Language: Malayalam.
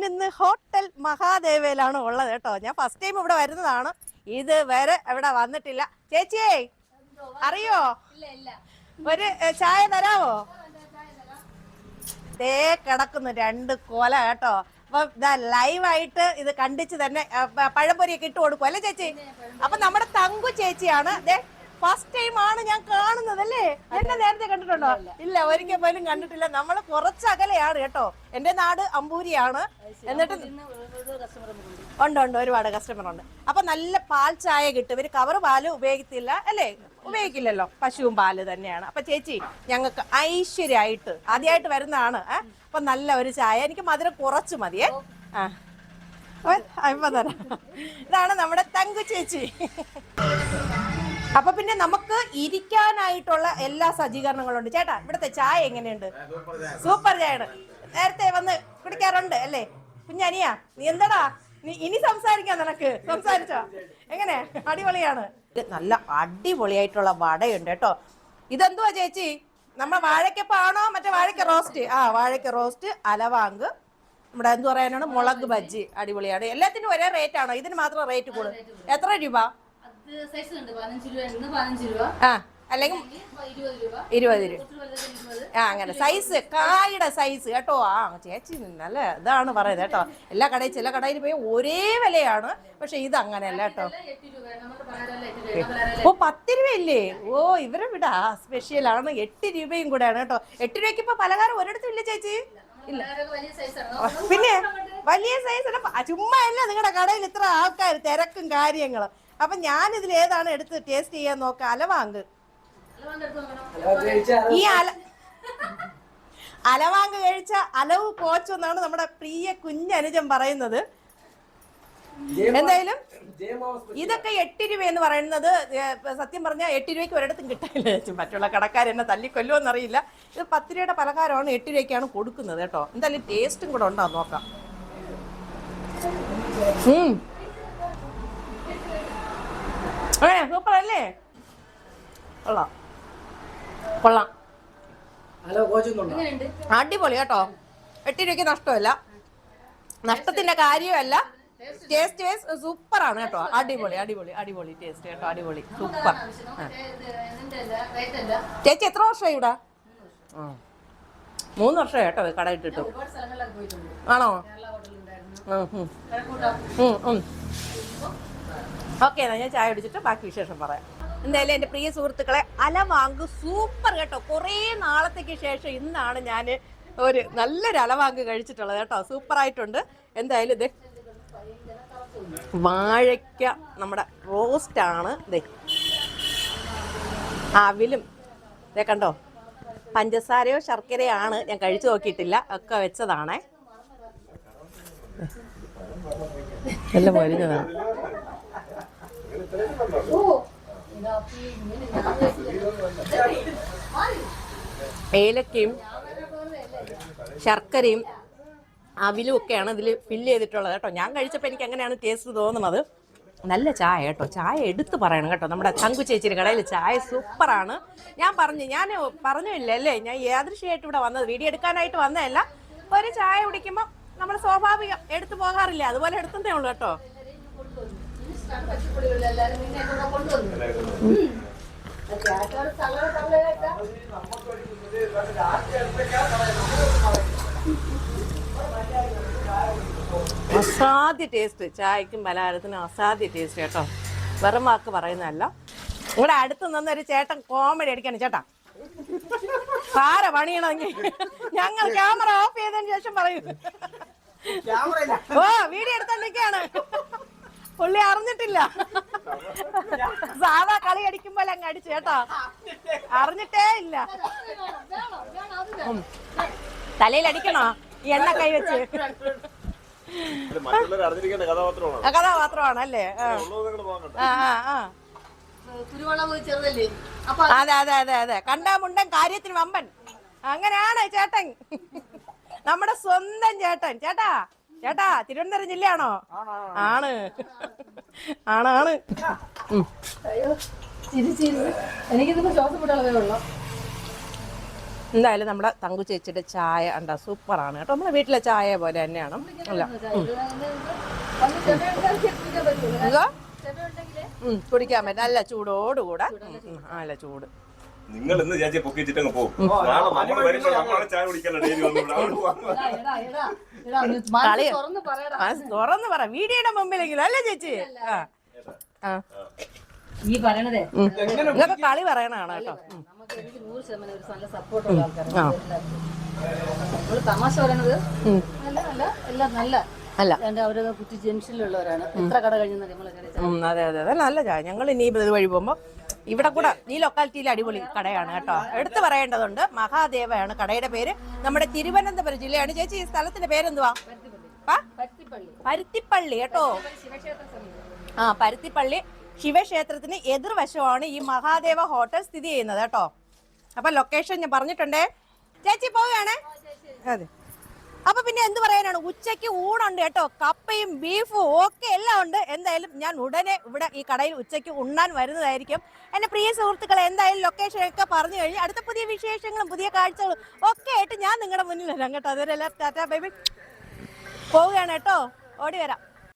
ഇന്ന് ഹോട്ടൽ മഹാദേവയിലാണ് ഉള്ളത് കേട്ടോ. ഞാൻ ഫസ്റ്റ് ടൈം ഇവിടെ വരുന്നതാണ്, ഇത് വരെ ഇവിടെ വന്നിട്ടില്ല. ചേച്ചിയേ അറിയോ, ഒരു ചായ തരാവോ? ദേ കിടക്കുന്നു 2 കൊല കേട്ടോ. അപ്പൊ ഇതാ ലൈവായിട്ട് ഇത് കണ്ടിച്ച് തന്നെ പഴംപൊരിയൊക്കെ ഇട്ട് കൊടുക്കും അല്ലേ ചേച്ചി? അപ്പൊ നമ്മുടെ തങ്കു ചേച്ചിയാണ്. ഫസ്റ്റ് ടൈം ആണ് ഞാൻ കാണുന്നത് അല്ലേ? എന്നെ നേരത്തെ കണ്ടിട്ടുണ്ടോ? ഇല്ല, ഒരിക്കൽ പോലും കണ്ടിട്ടില്ല. നമ്മൾ കുറച്ചകലെയാണ് കേട്ടോ. എന്റെ നാട് അമ്പൂരിയാണ്. എന്നിട്ട് ഉണ്ട് ഒരുപാട് കസ്റ്റമർ ഉണ്ട്. അപ്പൊ നല്ല പാൽ ചായ കിട്ടും. ഇവര് കവർ പാല് ഉപയോഗിക്കില്ല അല്ലേ? ഉപയോഗിക്കില്ലല്ലോ, പശുവും പാല് തന്നെയാണ്. അപ്പൊ ചേച്ചി ഞങ്ങൾക്ക് ഐശ്വര്യമായിട്ട് ആദ്യമായിട്ട് വരുന്നതാണ്. അപ്പൊ നല്ല ഒരു ചായ, എനിക്ക് മധുരം കുറച്ച് മതിയേ. ഇപ്പൊ തരാം. ഇതാണ് നമ്മുടെ തങ്കു ചേച്ചി. അപ്പൊ പിന്നെ നമുക്ക് ഇരിക്കാനായിട്ടുള്ള എല്ലാ സജ്ജീകരണങ്ങളും ഉണ്ട്. ചേട്ടാ ഇവിടുത്തെ ചായ എങ്ങനെയുണ്ട്? സൂപ്പർ ചായയാണ്. നേരത്തെ വന്ന് കുടിക്കാറുണ്ട് അല്ലേ? കുഞ്ഞനിയാ നീ എന്താടാ ഇനി സംസാരിക്കാൻ? നിനക്ക് സംസാരിച്ചോ? എങ്ങനെ? അടിപൊളിയാണ്. നല്ല അടിപൊളിയായിട്ടുള്ള വടയുണ്ട് കേട്ടോ. ഇതെന്തുവാ ചേച്ചി? നമ്മുടെ വാഴക്കപ്പാണോ മറ്റേ വാഴക്ക റോസ്റ്റ്? വാഴക്ക റോസ്റ്റ്, അലവാങ്ക്, നമ്മുടെ എന്ത് പറയാനാണ്, മുളക് ബജ്ജി. അടിപൊളിയാണ്. എല്ലാത്തിനും ഒരേ റേറ്റ് ആണോ? ഇതിന് മാത്രം റേറ്റ് കൂടും? എത്ര രൂപ? അല്ലെങ്കിൽ 20 രൂപ. അങ്ങനെ സൈസ്, കായുടെ സൈസ് കേട്ടോ. ചേച്ചി നല്ല ഇതാണ് പറയുന്നത് കേട്ടോ. എല്ലാ കടയിൽ ചില കടയിൽ പോയി ഒരേ വിലയാണ്, പക്ഷെ ഇത് അങ്ങനെയല്ല കേട്ടോ. 10 രൂപയില്ലേ? ഇവരെ വിടാ സ്പെഷ്യലാണ്. 8 രൂപയും കൂടെയാണ് കേട്ടോ. 8 രൂപയ്ക്ക് ഇപ്പൊ പലഹാരം ഒരിടത്തും ഇല്ല ചേച്ചി. ഇല്ല, പിന്നെ വലിയ സൈസ് ചുമ്മാ അല്ല നിങ്ങളുടെ കടയിൽ ഇത്ര ആൾക്കാർ, തിരക്കും കാര്യങ്ങളും. അപ്പൊ ഞാൻ ഇതിൽ ഏതാണ് എടുത്ത് ടേസ്റ്റ് ചെയ്യാൻ നോക്കാം. അലവാങ്ക്. ഈ അലവാങ്ക് കഴിച്ച അലവ് പോച്ചെന്നാണ് നമ്മുടെ പ്രിയ കുഞ്ഞനുജൻ പറയുന്നത്. എന്തായാലും ഇതൊക്കെ 8 രൂപ എന്ന് പറയുന്നത് സത്യം പറഞ്ഞാൽ 8 രൂപയ്ക്ക് ഒരിടത്തും കിട്ടില്ല. മറ്റുള്ള കടക്കാരെന്നെ തല്ലിക്കൊല്ലോ എന്നറിയില്ല. ഇത് 10 രൂപയുടെ പലഹാരമാണ് 8 രൂപയ്ക്കാണ് കൊടുക്കുന്നത് കേട്ടോ. എന്തായാലും ടേസ്റ്റും കൂടെ ഉണ്ടോ നോക്കാം. സൂപ്പർ അല്ലേ? കൊള്ളാം കൊള്ളാം, അടിപൊളി കേട്ടോ. 8 രൂപയ്ക്ക് നഷ്ടമല്ല, നഷ്ടത്തിന്റെ കാര്യമല്ല. ടേസ്റ്റ് സൂപ്പറാണ് കേട്ടോ. അടിപൊളി അടിപൊളി അടിപൊളി ടേസ്റ്റ് കേട്ടോ. അടിപൊളി സൂപ്പർ. ചേച്ചി എത്ര വർഷമായി ഇവിടെ? 3 വർഷമായി കേട്ടോ കട ഇട്ടിട്ട്. ആണോ? ഓക്കെ, എന്നാ ഞാൻ ചായ കുടിച്ചിട്ട് ബാക്കി വിശേഷം പറയാം. എന്തായാലും എൻ്റെ പ്രിയ സുഹൃത്തുക്കളെ, അലവാങ്ക് സൂപ്പർ കേട്ടോ. കുറേ നാളത്തേക്ക് ശേഷം ഇന്നാണ് ഞാൻ ഒരു നല്ലൊരു അലവാങ്ക് കഴിച്ചിട്ടുള്ളത് കേട്ടോ. സൂപ്പറായിട്ടുണ്ട്. എന്തായാലും ഇത് വാഴയ്ക്ക നമ്മുടെ റോസ്റ്റാണ്. അവിലും കണ്ടോ, പഞ്ചസാരയോ ശർക്കരയാണ്, ഞാൻ കഴിച്ചു നോക്കിയിട്ടില്ല, ഒക്കെ വെച്ചതാണേ. എല്ലാം മൊരിഞ്ഞതാണ്. ഏലക്കയും ശർക്കരയും അവിലും ഒക്കെയാണ് ഇതിൽ ഫില്ല് ചെയ്തിട്ടുള്ളത് കേട്ടോ. ഞാൻ കഴിച്ചപ്പോൾ എനിക്ക് അങ്ങനെയാണ് ടേസ്റ്റ് തോന്നുന്നത്. നല്ല ചായ കേട്ടോ. ചായ എടുത്ത് പറയണം കേട്ടോ. നമ്മുടെ തങ്കു ചേച്ചിയുടെ കടയിൽ ചായ സൂപ്പറാണ്. ഞാൻ പറഞ്ഞില്ല അല്ലേ, ഞാൻ യാദൃശ്യമായിട്ട് ഇവിടെ വന്നത്, വീഡിയോ എടുക്കാനായിട്ട് വന്നതല്ല. ഒരു ചായ കുടിക്കുമ്പോൾ നമ്മൾ സ്വാഭാവികം എടുത്തു പോകാറില്ല, അതുപോലെ എടുത്തതേ ഉള്ളൂ കേട്ടോ. അസാധ്യ ടേസ്റ്റ്, ചായക്കും പലഹാരത്തിനും അസാധ്യ ടേസ്റ്റ് കേട്ടോ. വെറും വാക്ക് പറയുന്നതല്ല. ഇവിടെ അടുത്ത് നിന്നൊരു ചേട്ടൻ കോമഡി അടിക്കാണ്. ചേട്ടാ പണിയണമെങ്കിൽ ഞങ്ങൾ ക്യാമറ ഓഫ് ചെയ്തതിന് ശേഷം പറയൂ. വീഡിയോ എടുത്തോണ്ടിരിക്കാണ്, പുള്ളി അറിഞ്ഞിട്ടില്ല. സാധാ കളി അടിക്കുമ്പോൾ അങ്ങ് അടിച്ചു കേട്ടോ, അറിഞ്ഞിട്ടേ ഇല്ല. തലയിൽ അടിക്കണോ ഈ എണ്ണ കൈ വെച്ച്? കഥാപാത്രമാണ് അല്ലേ? അതെ അതെ അതെ അതെ, കണ്ടാമുണ്ടൻ കാര്യത്തിന് വമ്പൻ. അങ്ങനെയാണ് ചേട്ടൻ, നമ്മുടെ സ്വന്തം ചേട്ടൻ. ചേട്ടാ ചേട്ടാ തിരുവനന്തപുരം ജില്ലയാണോ? ആണ് ആണാണ്. എന്തായാലും നമ്മുടെ തങ്കു ചേച്ചിയുടെ ചായ ഉണ്ടാ സൂപ്പറാണ് കേട്ടോ. നമ്മുടെ വീട്ടിലെ ചായ പോലെ തന്നെയാണ്. അല്ല കുടിക്കാൻ പറ്റും, നല്ല ചൂടോടുകൂടെ. നല്ല ചൂട്. നിങ്ങൾ ഇന്ന് ചേച്ചിയെ പൊക്കിച്ചിട്ടങ്ങ് പോകും. ചായ കുടിക്കാനുള്ള തുറന്ന് പറ, വീഡിയോയുടെ മുമ്പിലെങ്കിലും അല്ലേ ചേച്ചി? ഈ പറയണതേ നിങ്ങൾക്ക് കളി പറയണതാണ് കേട്ടോ. എനിക്ക് 100% ഒരു നല്ല സപ്പോർട്ടുള്ള ആൾക്കാരാണ്. തമാശ പറയണത് നല്ല നല്ല എല്ലാം നല്ല അല്ല അവര് കുറ്റി ജംഗ്ഷനിലുള്ളവരാണ്. എത്ര കട കഴിഞ്ഞാൽ അതെ അതെ അതെ നല്ല ചായ. ഞങ്ങൾ ഇനി ഇത് വഴി പോകുമ്പോൾ ഇവിടെ കൂടെ ഈ ലൊക്കാലിറ്റിയിൽ അടിപൊളി കടയാണ് കേട്ടോ. എടുത്തു പറയേണ്ടതുണ്ട്, മഹാദേവയാണ് കടയുടെ പേര്. നമ്മുടെ തിരുവനന്തപുരം ജില്ലയാണ്. ചേച്ചി ഈ സ്ഥലത്തിന്റെ പേരെന്തുവാ? പരുത്തിപ്പള്ളി കേട്ടോ. പരുത്തിപ്പള്ളി ശിവക്ഷേത്രത്തിന് എതിർവശമാണ് ഈ മഹാദേവ ഹോട്ടൽ സ്ഥിതി ചെയ്യുന്നത് കേട്ടോ. അപ്പൊ ലൊക്കേഷൻ ഞാൻ പറഞ്ഞിട്ടുണ്ടേ. ചേച്ചി പോവുകയാണേ. അതെ. അപ്പൊ പിന്നെ എന്ത് പറയാനാണ്, ഉച്ചയ്ക്ക് ഊണുണ്ട് കേട്ടോ. കപ്പയും ബീഫും ഒക്കെ എല്ലാം ഉണ്ട്. എന്തായാലും ഞാൻ ഉടനെ ഇവിടെ ഈ കടയിൽ ഉച്ചയ്ക്ക് ഉണ്ണാൻ വരുന്നതായിരിക്കും. എന്റെ പ്രിയ സുഹൃത്തുക്കളെ, എന്തായാലും ലൊക്കേഷൻ ഒക്കെ പറഞ്ഞു കഴിഞ്ഞ് അടുത്ത പുതിയ വിശേഷങ്ങളും പുതിയ കാഴ്ചകളും ഒക്കെ ആയിട്ട് ഞാൻ നിങ്ങളുടെ മുന്നിൽ വരാം കേട്ടോ. അതുവരെ ടാറ്റാ ബൈ ബൈ. പോവുകയാണ് കേട്ടോ. ഓടി വരാം.